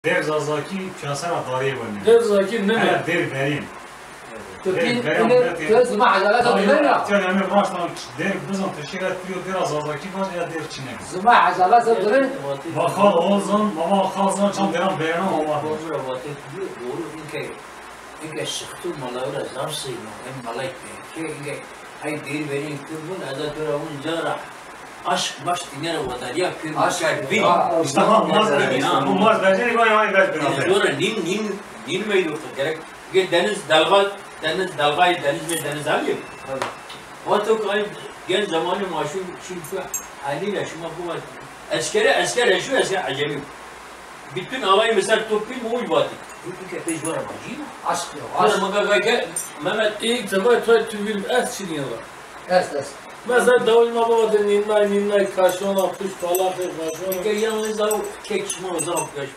Der zazaki kasara tarihi var. Der zaki ne mi? Der verim. تبين زما عجلات الدنيا Yani hemen baştan der bizim teşekkür ediyor der zazaki var ya der çine. زما عجلات الدنيا Bakal olsun baba kalsın çam deram beyanı olmaz. doğru inke sıktı malavra zarsıyla hem malayk ki inke hay değil benim kırbun adatöravun zara aşk baş dinere vadar ya kırmızı Aşk bin İşte olmaz bence ne var ben sonra nin meydu gerek deniz dalgayı deniz alıyor. O çok ayıp gen zamanı maşhur çünkü haliyle şuma bu var. Esker eşu esker acemi. Bütün alay mesela topil muğul batı. Bu kepej var ama değil mi? aşk yok Aşk aşk magagaya Mehmet İlk defa toy tüvil et çiniyorlar. es Mesela davulma baba da ninnay kaşona puş falan kaşona. yalnız da kek şuma uzak yaşlı.